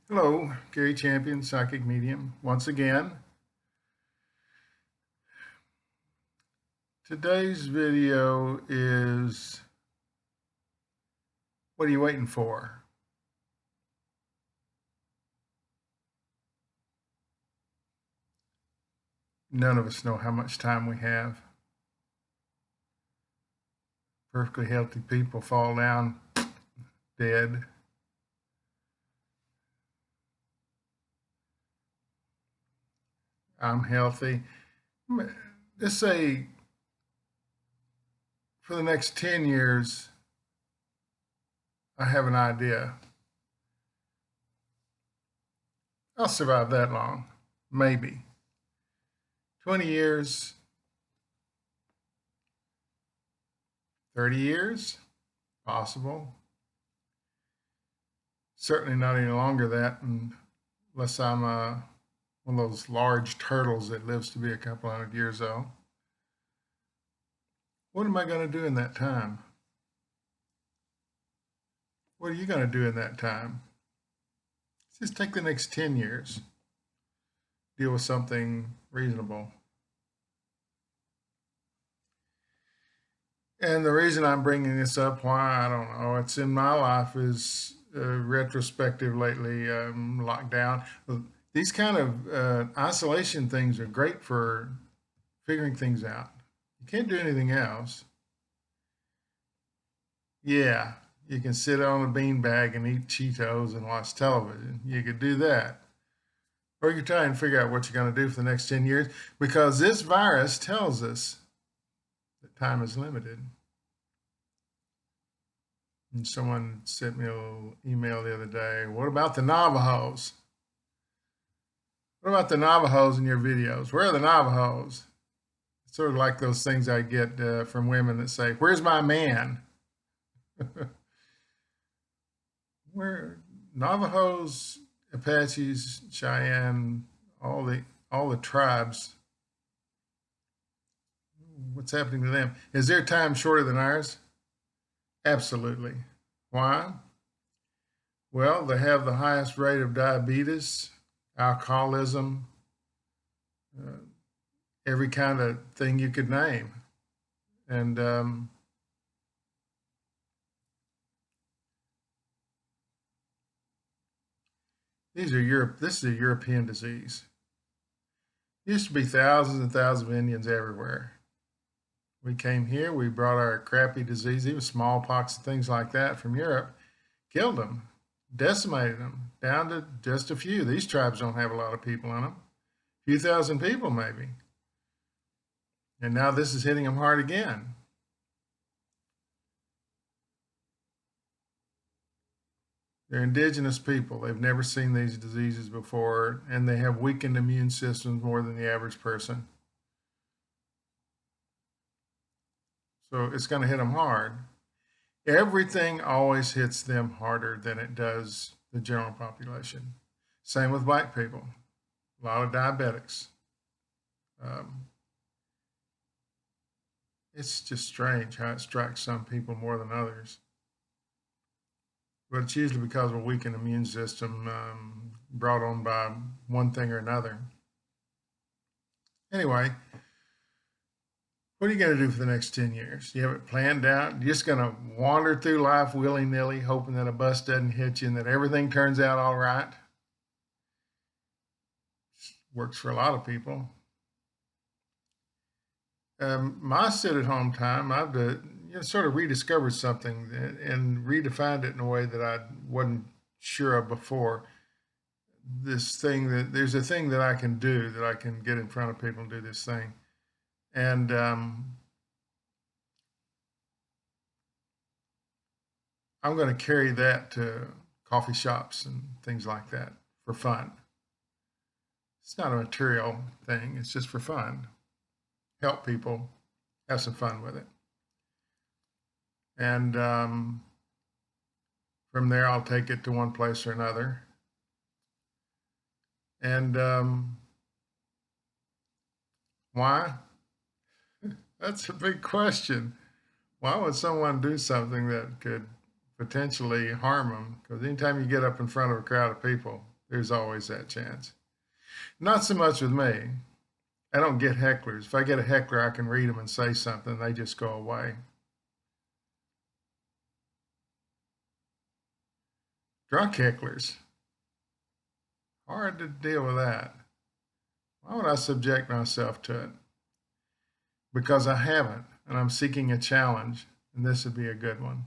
Hello, Gary Champion, Psychic Medium. Once again, today's video is what are you waiting for? None of us know how much time we have. Perfectly healthy people fall down dead. I'm healthy. Let's say for the next 10 years, I have an idea. I'll survive that long, maybe. 20 years, 30 years, possible. Certainly not any longer that, unless I'm one of those large turtles that lives to be a couple hundred years old. What am I going to do in that time? What are you going to do in that time? Let's just take the next 10 years, deal with something reasonable. And the reason I'm bringing this up, why, I don't know, it's in my life is retrospective lately, locked down. These kind of isolation things are great for figuring things out. You can't do anything else. Yeah, you can sit on a beanbag and eat Cheetos and watch television. You could do that. Or you can try and figure out what you're going to do for the next 10 years because this virus tells us that time is limited. And someone sent me a little email the other day. What about the Navajos? What about the Navajos in your videos? Where are the Navajos? It's sort of like those things I get from women that say, "Where's my man?" Where Navajos, Apaches, Cheyenne, all the tribes. What's happening to them? Is their time shorter than ours? Absolutely. Why? Well, they have the highest rate of diabetes, alcoholism, uh, every kind of thing you could name. And this is a European disease. Used to be thousands and thousands of Indians everywhere. We came here, we brought our crappy disease, even smallpox and things like that from Europe, killed them, decimated them down to just a few. These tribes don't have a lot of people in them, a few thousand people maybe. And now this is hitting them hard again. They're indigenous people. They've never seen these diseases before, and they have weakened immune systems more than the average person. So it's going to hit them hard. Everything always hits them harder than it does the general population. Same with black people, a lot of diabetics. Um, it's just strange how it strikes some people more than others. But it's usually because of a weakened immune system brought on by one thing or another. Anyway, what are you going to do for the next 10 years? You have it planned out? You're just going to wander through life willy-nilly, hoping that a bus doesn't hit you and that everything turns out all right? Works for a lot of people. My sit-at-home time, I've sort of rediscovered something and redefined it in a way that I wasn't sure of before. There's a thing that I can do, that I can get in front of people and do this thing. And I'm going to carry that to coffee shops and things like that for fun. It's not a material thing, it's just for fun. Help people, have some fun with it. And from there, I'll take it to one place or another. And why? That's a big question. Why would someone do something that could potentially harm them? Because anytime you get up in front of a crowd of people, There's always that chance. Not so much with me. I don't get hecklers. If I get a heckler, I can read them and say something. They just go away. Drunk hecklers. Hard to deal with that. Why would I subject myself to it? Because I haven't, and I'm seeking a challenge, and this would be a good one.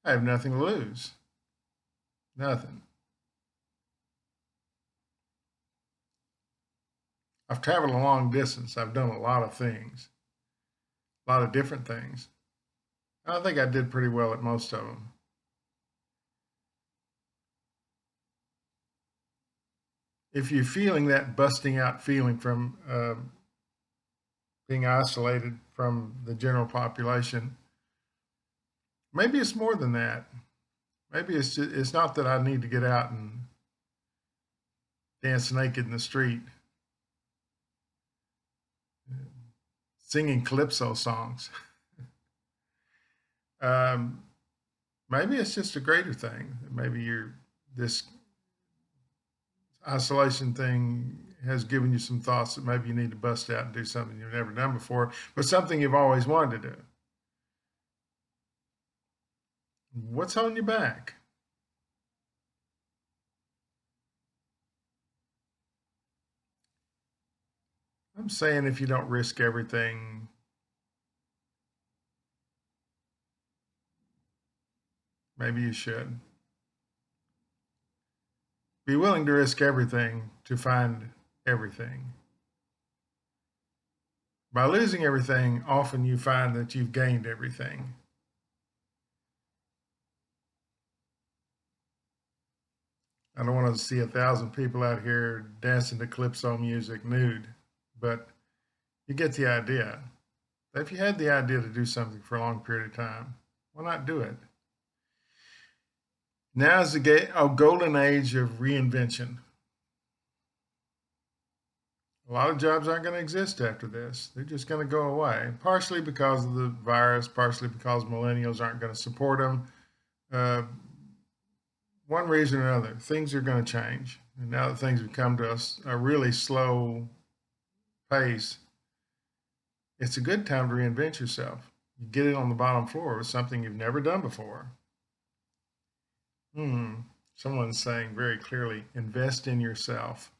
I have nothing to lose. Nothing. I've traveled a long distance. I've done a lot of things, a lot of different things. I think I did pretty well at most of them. If you're feeling that busting out feeling from being isolated from the general population, maybe it's more than that. Maybe it's not that I need to get out and dance naked in the street, singing calypso songs. Maybe it's just a greater thing. Maybe this isolation thing has given you some thoughts that maybe you need to bust out and do something you've never done before, but something you've always wanted to do. What's holding you back? I'm saying if you don't risk everything, maybe you should. Be willing to risk everything to find everything. By losing everything, often you find that you've gained everything. I don't want to see 1,000 people out here dancing to calypso music nude, but you get the idea. If you had the idea to do something for a long period of time, why not do it? Now is a golden age of reinvention. A lot of jobs aren't going to exist after this. They're just going to go away, partially because of the virus, partially because millennials aren't going to support them. One reason or another, things are going to change. And now that things have come to us a really slow pace, it's a good time to reinvent yourself. You get it on the bottom floor with something you've never done before. Someone's saying very clearly, invest in yourself.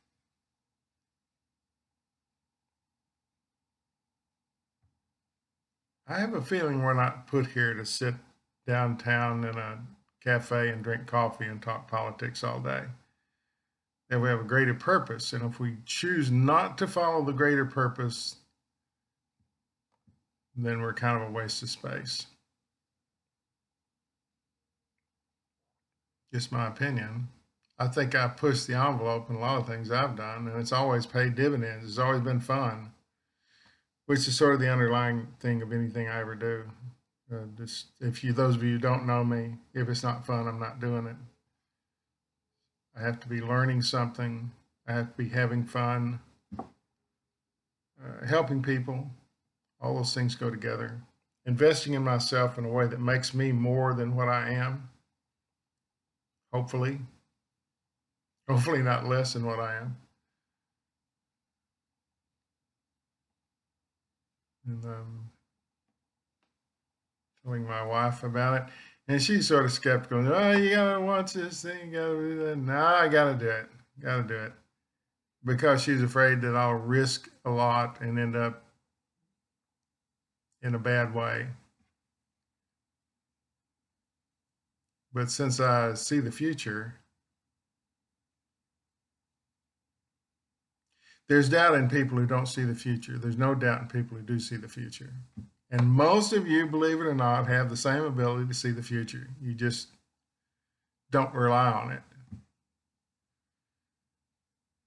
I have a feeling we're not put here to sit downtown in a cafe and drink coffee and talk politics all day. That we have a greater purpose. And if we choose not to follow the greater purpose, then we're kind of a waste of space. Just my opinion. I think I pushed the envelope in a lot of things I've done, and it's always paid dividends. It's always been fun, which is sort of the underlying thing of anything I ever do. Those of you who don't know me, if it's not fun, I'm not doing it. I have to be learning something. I have to be having fun, helping people. All those things go together. Investing in myself in a way that makes me more than what I am. Hopefully not less than what I am. And telling my wife about it, and she's sort of skeptical. Oh, you gotta watch this thing. You gotta do that. No, I gotta do it. Gotta do it because she's afraid that I'll risk a lot and end up in a bad way. But since I see the future, there's doubt in people who don't see the future. There's no doubt in people who do see the future. And most of you, believe it or not, have the same ability to see the future. You just don't rely on it.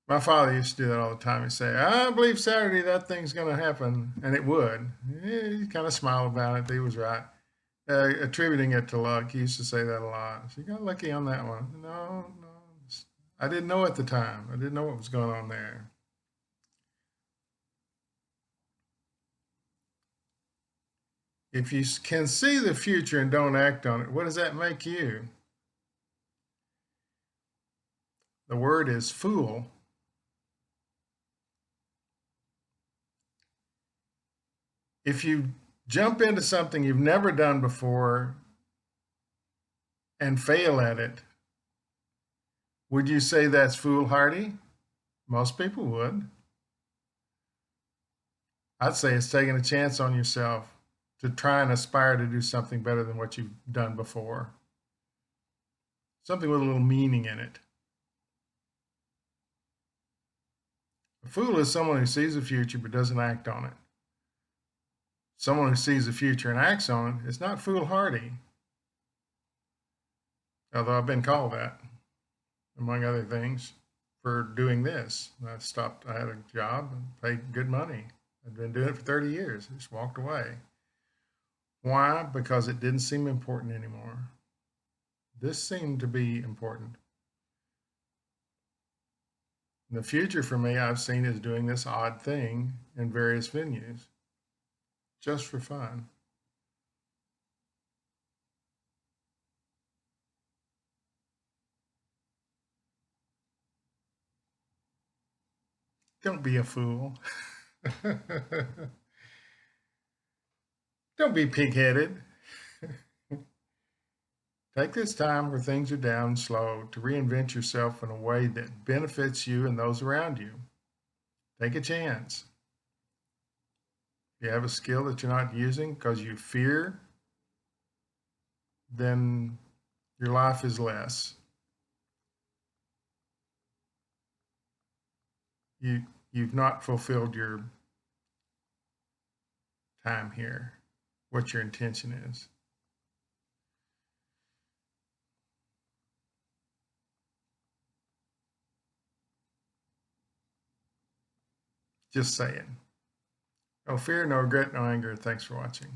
My father used to do that all the time. He'd say, I believe Saturday that thing's going to happen. And it would. He kind of smiled about it. He was right. Attributing it to luck. He used to say that a lot. So you got lucky on that one. No. I didn't know at the time. I didn't know what was going on there. If you can see the future and don't act on it, what does that make you? The word is fool. If you jump into something you've never done before and fail at it, would you say that's foolhardy? Most people would. I'd say it's taking a chance on yourself to try and aspire to do something better than what you've done before. Something with a little meaning in it. A fool is someone who sees the future but doesn't act on it. Someone who sees the future and acts on it is not foolhardy. Although I've been called that, among other things, for doing this. I had a job and paid good money. I'd been doing it for 30 years. I just walked away. Why? Because it didn't seem important anymore. This seemed to be important. In the future for me, I've seen is doing this odd thing in various venues, just for fun. Don't be a fool. Don't be pig-headed. Take this time where things are down and slow to reinvent yourself in a way that benefits you and those around you. Take a chance. If you have a skill that you're not using because you fear, then your life is less. You've not fulfilled your time here, what your intention is. Just saying. No fear, no regret, no anger. Thanks for watching.